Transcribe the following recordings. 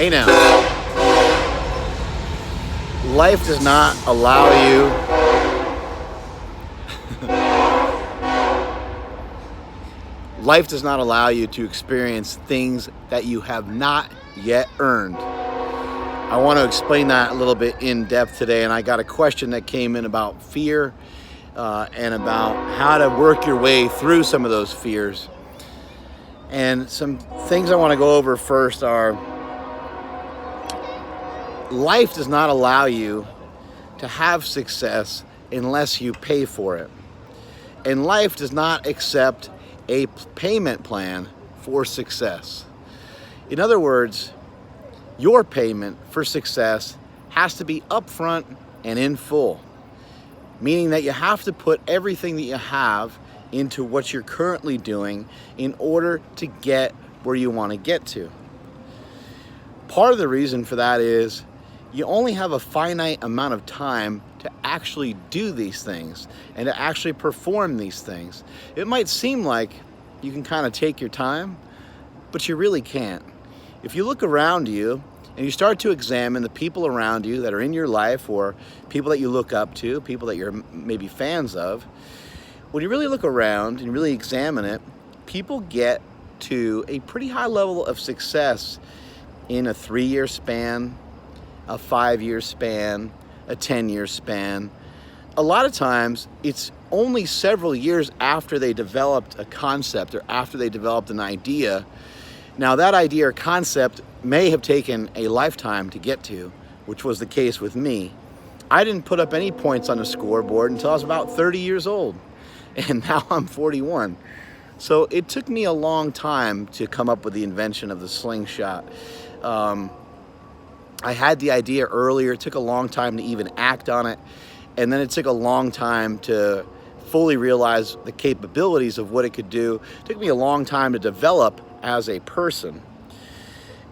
Hey now, life does not allow you life does not allow you to experience things that you have not yet earned. I want to explain that a little bit in depth today, and I got a question that came in about fear and about how to work your way through some of those fears. And some things I want to go over first are: life does not allow you to have success unless you pay for it. And life does not accept a payment plan for success. In other words, your payment for success has to be upfront and in full, meaning that you have to put everything that you have into what you're currently doing in order to get where you want to get to. Part of the reason for that is you only have a finite amount of time to actually do these things and to actually perform these things. It might seem like you can kind of take your time, but you really can't. If you look around you and you start to examine the people around you that are in your life, or people that you look up to, people that you're maybe fans of, when you really look around and really examine it, people get to a pretty high level of success in a 3-year span, a 5-year span, a 10-year span. A lot of times it's only several years after they developed a concept or after they developed an idea. Now that idea or concept may have taken a lifetime to get to, which was the case with me. I didn't put up any points on the scoreboard until I was about 30 years old, and now I'm 41. So it took me a long time to come up with the invention of the slingshot. I had the idea earlier. It took a long time to even act on it. And then it took a long time to fully realize the capabilities of what it could do. It took me a long time to develop as a person.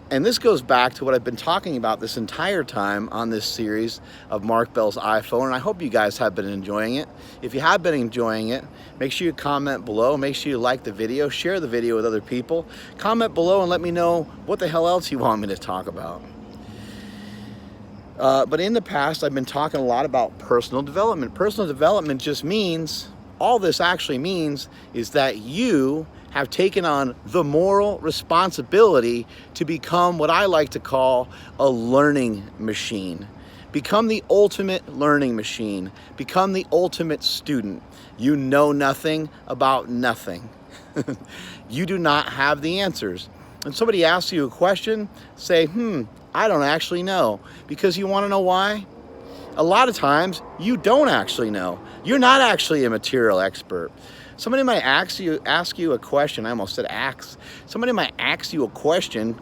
And this goes back to what I've been talking about this entire time on this series of Mark Bell's iPhone, and I hope you guys have been enjoying it. If you have been enjoying it, make sure you comment below, make sure you like the video, share the video with other people, comment below and let me know what the hell else you want me to talk about. But in the past, I've been talking a lot about personal development. Personal development just means, all this actually means, is that you have taken on the moral responsibility to become what I like to call a learning machine. Become the ultimate learning machine. Become the ultimate student. You know nothing about nothing. You do not have the answers. When somebody asks you a question, say, I don't actually know. Because you want to know why? A lot of times, you don't actually know. You're not actually a material expert. Somebody might ask you a question. I almost said axe. Somebody might ask you a question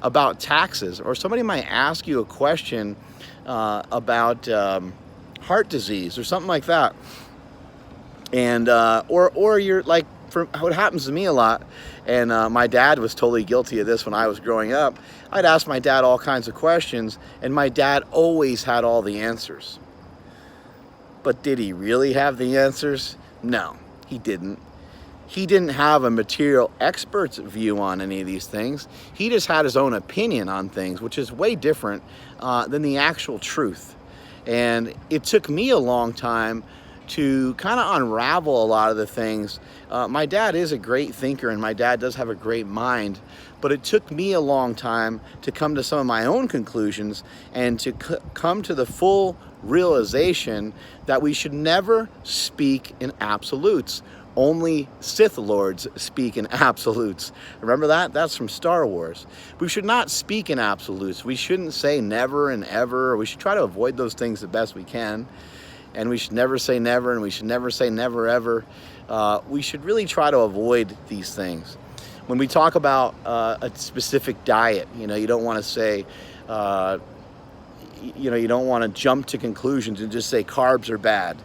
about taxes, or somebody might ask you a question about heart disease or something like that. And or you're like, for what happens to me a lot, and my dad was totally guilty of this when I was growing up. I'd ask my dad all kinds of questions, and my dad always had all the answers. But did he really have the answers? No, he didn't. He didn't have a material expert's view on any of these things. He just had his own opinion on things, which is way different than the actual truth. And it took me a long time to kind of unravel a lot of the things. My dad is a great thinker, and my dad does have a great mind, but it took me a long time to come to some of my own conclusions and to come to the full realization that we should never speak in absolutes. Only Sith Lords speak in absolutes. Remember that? That's from Star Wars. We should not speak in absolutes. We shouldn't say never and ever. We should try to avoid those things the best we can. And we should never say never, and we should never say never ever. We should really try to avoid these things. When we talk about a specific diet, you don't want to say, you don't want to jump to conclusions and just say carbs are bad.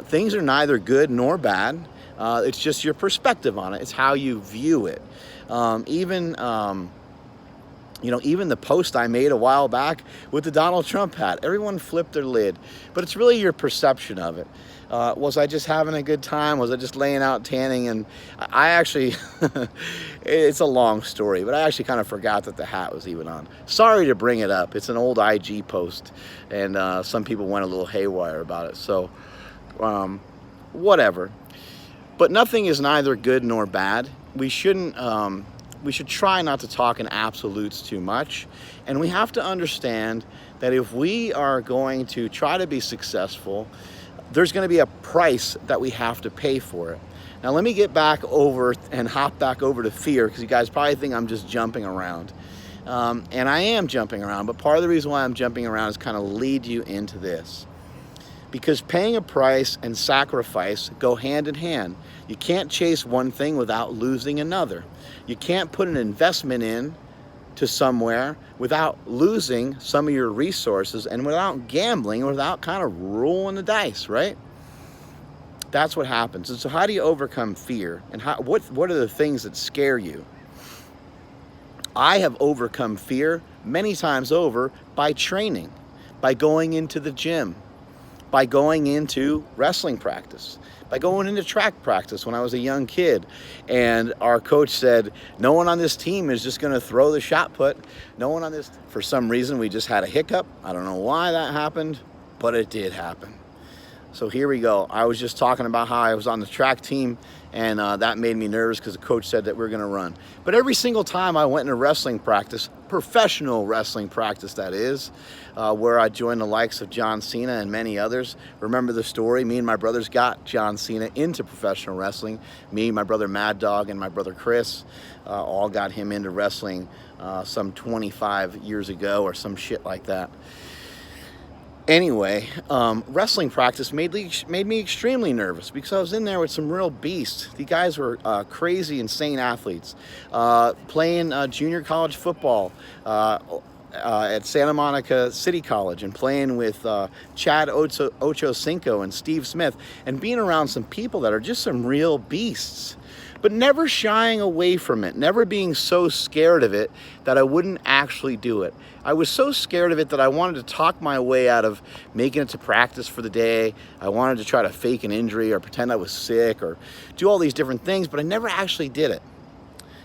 Things are neither good nor bad. It's just your perspective on it. It's how you view it. Even You know, even the post I made a while back with the Donald Trump hat, everyone flipped their lid. But it's really your perception of it. Was I just having a good time? Was I just laying out tanning? And I actually, it's a long story, but I actually kind of forgot that the hat was even on. Sorry to bring it up. It's an old IG post, and some people went a little haywire about it. So, whatever. But nothing is neither good nor bad. We shouldn't. We should try not to talk in absolutes too much. And we have to understand that if we are going to try to be successful, there's going to be a price that we have to pay for it. Now let me get back over and hop back over to fear, because you guys probably think I'm just jumping around. And I am jumping around, but part of the reason why I'm jumping around is kind of lead you into this. Because paying a price and sacrifice go hand in hand. You can't chase one thing without losing another. You can't put an investment in to somewhere without losing some of your resources, and without gambling, or without kind of rolling the dice, right? That's what happens. And so how do you overcome fear? And what are the things that scare you? I have overcome fear many times over by training, by going into the gym, by going into wrestling practice, by going into track practice when I was a young kid. And our coach said, no one on this team is just going to throw the shot put. No one on this, for some reason, we just had a hiccup. I don't know why that happened, but it did happen. So here we go. I was just talking about how I was on the track team, and that made me nervous because the coach said that we were going to run. But every single time I went into wrestling practice, professional wrestling practice that is, where I joined the likes of John Cena and many others. Remember the story? Me and my brothers got John Cena into professional wrestling. Me, my brother Mad Dog, and my brother Chris all got him into wrestling some 25 years ago or some shit like that. Anyway, wrestling practice made me extremely nervous because I was in there with some real beasts. These guys were crazy, insane athletes, playing junior college football at Santa Monica City College, and playing with Chad Ochocinco and Steve Smith, and being around some people that are just some real beasts. But never shying away from it, never being so scared of it that I wouldn't actually do it. I was so scared of it that I wanted to talk my way out of making it to practice for the day. I wanted to try to fake an injury or pretend I was sick or do all these different things, but I never actually did it.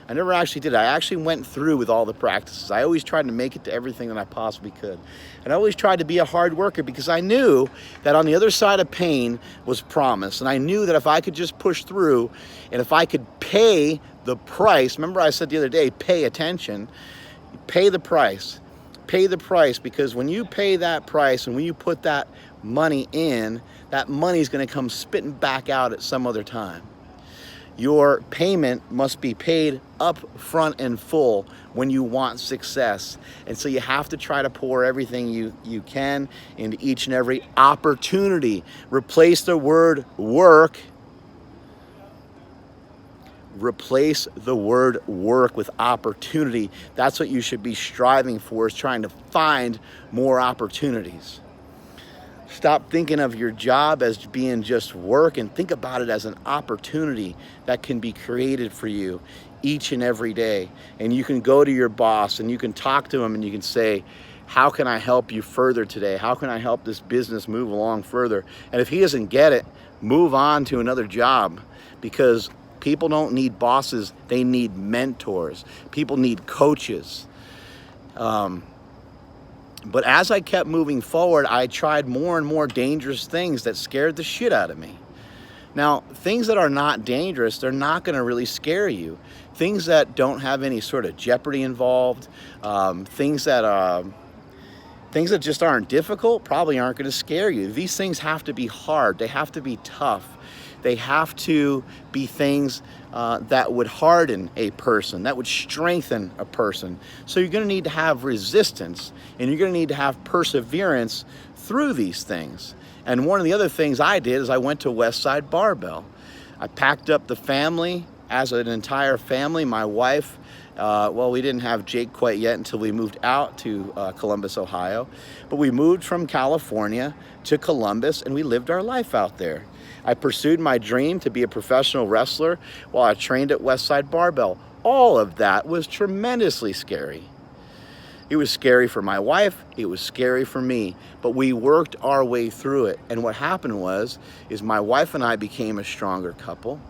I actually went through with all the practices. I always tried to make it to everything that I possibly could. And I always tried to be a hard worker because I knew that on the other side of pain was promise. And I knew that if I could just push through, and if I could pay the price, remember I said the other day, pay attention, pay the price. Pay the price, because when you pay that price and when you put that money in, that money is going to come spitting back out at some other time. Your payment must be paid up front and full when you want success. And so you have to try to pour everything you can into each and every opportunity. Replace the word work. Replace the word work with opportunity. That's what you should be striving for, is trying to find more opportunities. Stop thinking of your job as being just work, and think about it as an opportunity that can be created for you each and every day. And you can go to your boss and you can talk to him and you can say, how can I help you further today? How can I help this business move along further? And if he doesn't get it, move on to another job, because people don't need bosses, they need mentors. People need coaches. But as I kept moving forward, I tried more and more dangerous things that scared the shit out of me. Now, things that are not dangerous, they're not going to really scare you. Things that don't have any sort of jeopardy involved, things that just aren't difficult, probably aren't going to scare you. These things have to be hard. They have to be tough. They have to be things that would harden a person, that would strengthen a person. So you're going to need to have resistance, and you're going to need to have perseverance through these things. And one of the other things I did is I went to Westside Barbell. I packed up the family as an entire family. My wife, well, we didn't have Jake quite yet until we moved out to Columbus, Ohio. But we moved from California to Columbus, and we lived our life out there. I pursued my dream to be a professional wrestler while I trained at Westside Barbell. All of that was tremendously scary. It was scary for my wife, it was scary for me, but we worked our way through it. And what happened is my wife and I became a stronger couple.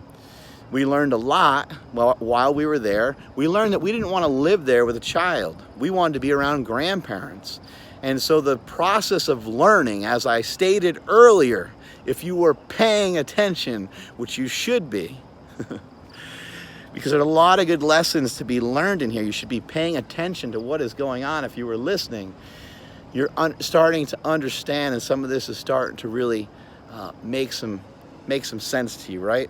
We learned a lot while we were there. We learned that we didn't want to live there with a child. We wanted to be around grandparents. And so the process of learning, as I stated earlier, if you were paying attention, which you should be, because there are a lot of good lessons to be learned in here. You should be paying attention to what is going on. If you were listening, you're starting to understand, and some of this is starting to really make some sense to you, right?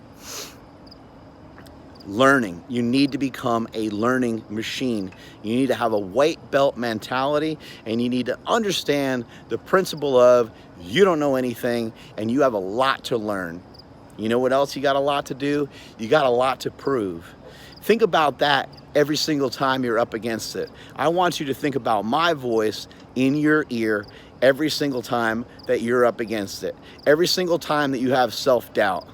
Learning. You need to become a learning machine. You need to have a white belt mentality, and you need to understand the principle of you don't know anything and you have a lot to learn. You know what else you got a lot to do? You got a lot to prove. Think about that every single time you're up against it. I want you to think about my voice in your ear every single time that you're up against it. Every single time that you have self-doubt.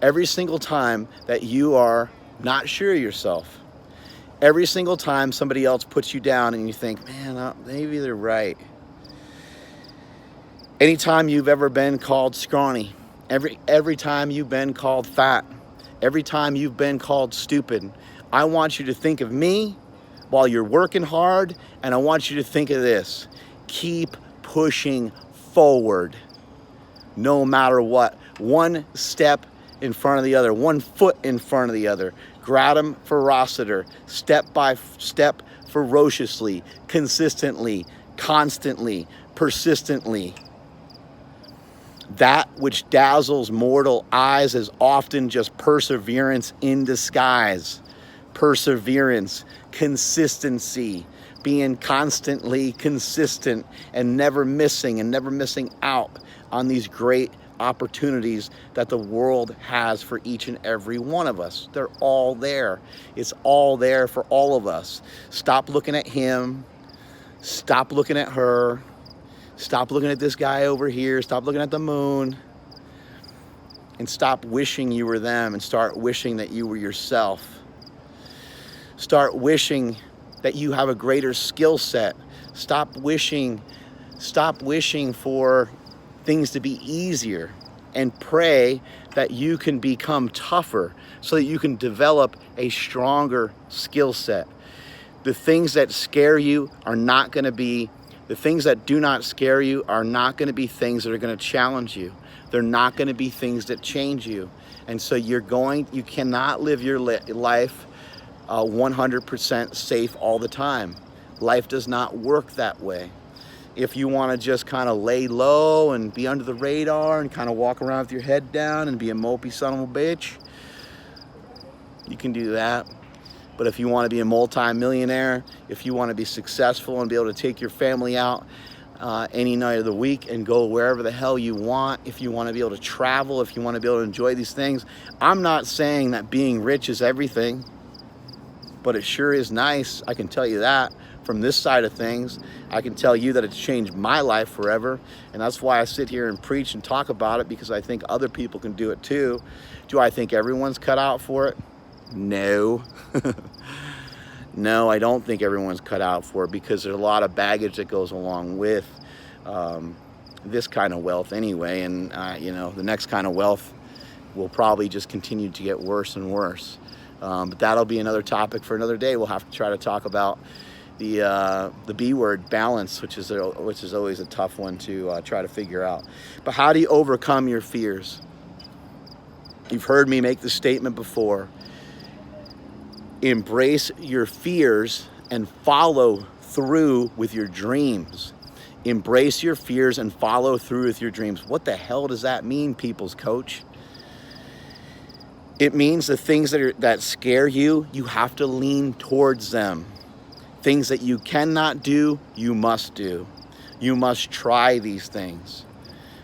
Every single time that you are not sure of yourself. Every single time somebody else puts you down and you think, man, maybe they're right. Anytime you've ever been called scrawny, every time you've been called fat, every time you've been called stupid, I want you to think of me while you're working hard, and I want you to think of this. Keep pushing forward, no matter what. One step in front of the other, one foot in front of the other. Gradum for Rossiter, step by step, ferociously, consistently, constantly, persistently. That which dazzles mortal eyes is often just perseverance in disguise. Perseverance, consistency, being constantly consistent and never missing out on these great opportunities that the world has for each and every one of us. They're all there. It's all there for all of us. Stop looking at him. Stop looking at her. Stop looking at this guy over here. Stop looking at the moon. And stop wishing you were them and start wishing that you were yourself. Start wishing that you have a greater skill set. Stop wishing for things to be easier, and pray that you can become tougher so that you can develop a stronger skill set. The things that scare you are not going to be The things that do not scare you are not going to be things that are going to challenge you. They're not going to be things that change you. And so you cannot live your life 100% safe all the time. Life does not work that way. If you want to just kind of lay low and be under the radar and kind of walk around with your head down and be a mopey son of a bitch, you can do that. But if you want to be a multi-millionaire, if you want to be successful and be able to take your family out any night of the week and go wherever the hell you want, if you want to be able to travel, if you want to be able to enjoy these things, I'm not saying that being rich is everything, but it sure is nice. I can tell you that. From this side of things, I can tell you that it's changed my life forever, and that's why I sit here and preach and talk about it, because I think other people can do it too. Do I think everyone's cut out for it? No. No, I don't think everyone's cut out for it, because there's a lot of baggage that goes along with this kind of wealth anyway, and the next kind of wealth will probably just continue to get worse and worse. But that'll be another topic for another day. We'll have to try to talk about the B word, balance, which is always a tough one to try to figure out. But how do you overcome your fears? You've heard me make the statement before. Embrace your fears and follow through with your dreams. Embrace your fears and follow through with your dreams. What the hell does that mean, people's coach? It means the things that scare you, you have to lean towards them. Things that you cannot do, you must do. You must try these things.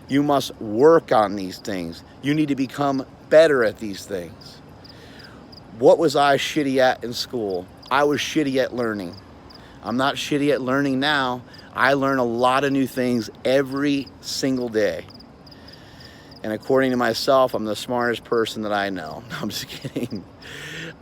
You must work on these things. You need to become better at these things. What was I shitty at in school? I was shitty at learning. I'm not shitty at learning now. I learn a lot of new things every single day. And according to myself, I'm the smartest person that I know. No, I'm just kidding.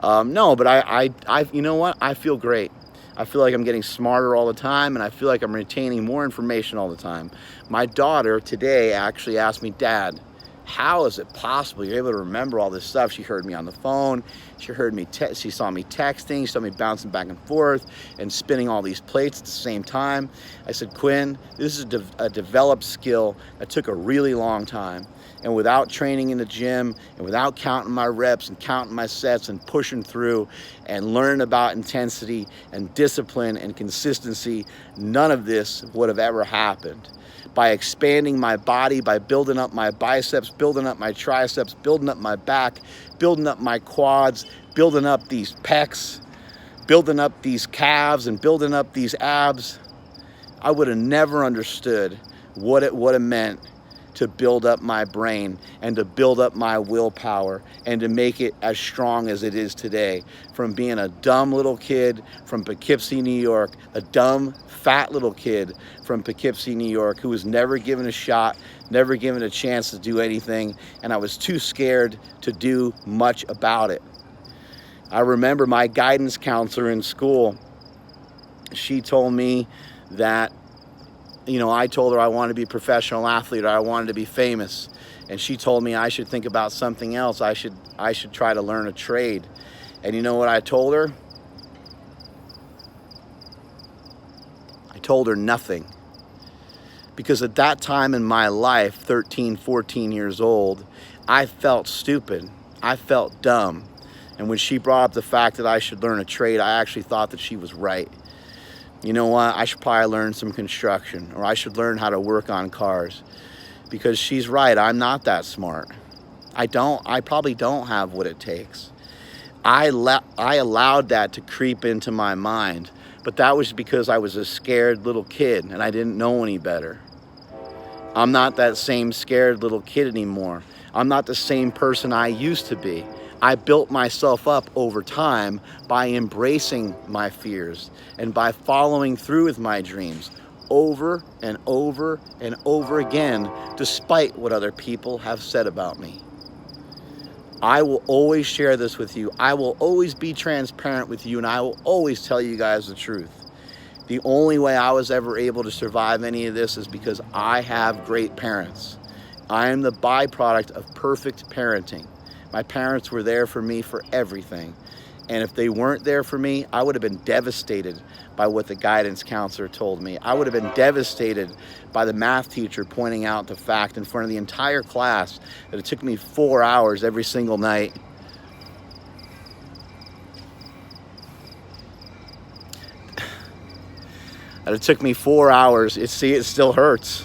No, but I you know what? I feel great. I feel like I'm getting smarter all the time, and I feel like I'm retaining more information all the time. My daughter today actually asked me, Dad, how is it possible you're able to remember all this stuff? She heard me on the phone. She heard me. She saw me texting. She saw me bouncing back and forth and spinning all these plates at the same time. I said, Quinn, this is a developed skill that took a really long time. And without training in the gym and without counting my reps and counting my sets and pushing through and learning about intensity and discipline and consistency, none of this would have ever happened. By expanding my body, by building up my biceps, building up my triceps, building up my back, building up my quads, building up these pecs, building up these calves, and building up these abs, I would have never understood what it would have meant to build up my brain and to build up my willpower and to make it as strong as it is today. From being a dumb little kid from Poughkeepsie, New York, a dumb, fat little kid from Poughkeepsie, New York, who was never given a shot, never given a chance to do anything, and I was too scared to do much about it. I remember my guidance counselor in school, she told me that, you know, I told her I wanted to be a professional athlete, or I wanted to be famous. And she told me I should think about something else. I should try to learn a trade. And you know what I told her? I told her nothing. Because at that time in my life, 13, 14 years old, I felt stupid. I felt dumb. And when she brought up the fact that I should learn a trade, I actually thought that she was right. You know what, I should probably learn some construction, or I should learn how to work on cars, because she's right, I'm not that smart. I probably don't have what it takes. I allowed that to creep into my mind, but that was because I was a scared little kid and I didn't know any better. I'm not that same scared little kid anymore. I'm not the same person I used to be. I built myself up over time by embracing my fears and by following through with my dreams over and over and over again, despite what other people have said about me. I will always share this with you. I will always be transparent with you, and I will always tell you guys the truth. The only way I was ever able to survive any of this is because I have great parents. I am the byproduct of perfect parenting. My parents were there for me for everything. And if they weren't there for me, I would have been devastated by what the guidance counselor told me. I would have been devastated by the math teacher pointing out the fact in front of the entire class that it took me 4 hours every single night. That it took me 4 hours. It still hurts.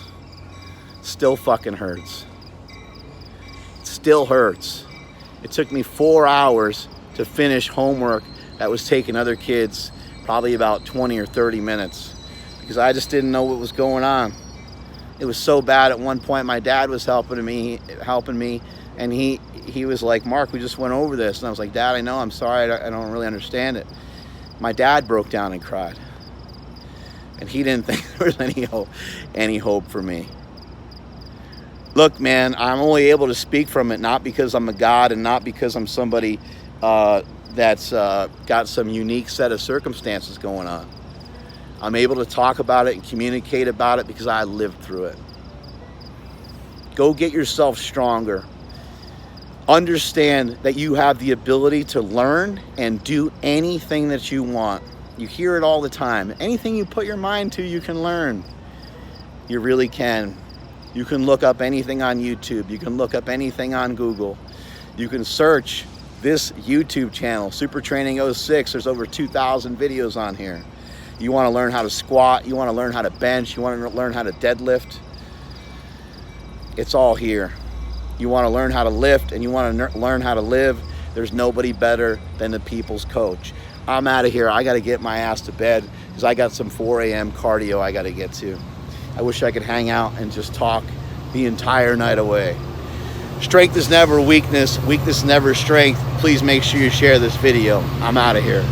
Still fucking hurts. It still hurts. It took me 4 hours to finish homework that was taking other kids probably about 20 or 30 minutes, because I just didn't know what was going on. It was so bad at one point my dad was helping me, and he was like, Mark, we just went over this. And I was like, Dad, I know, I'm sorry, I don't really understand it. My dad broke down and cried. And he didn't think there was any hope for me. Look, man, I'm only able to speak from it not because I'm a god and not because I'm somebody that's got some unique set of circumstances going on. I'm able to talk about it and communicate about it because I lived through it. Go get yourself stronger. Understand that you have the ability to learn and do anything that you want. You hear it all the time. Anything you put your mind to, you can learn. You really can. You can look up anything on YouTube. You can look up anything on Google. You can search this YouTube channel, Super Training 06. There's over 2,000 videos on here. You want to learn how to squat. You want to learn how to bench. You want to learn how to deadlift. It's all here. You want to learn how to lift and you want to learn how to live. There's nobody better than the people's coach. I'm out of here. I got to get my ass to bed because I got some 4 a.m. cardio I got to get to. I wish I could hang out and just talk the entire night away. Strength is never weakness. Weakness is never strength. Please make sure you share this video. I'm out of here.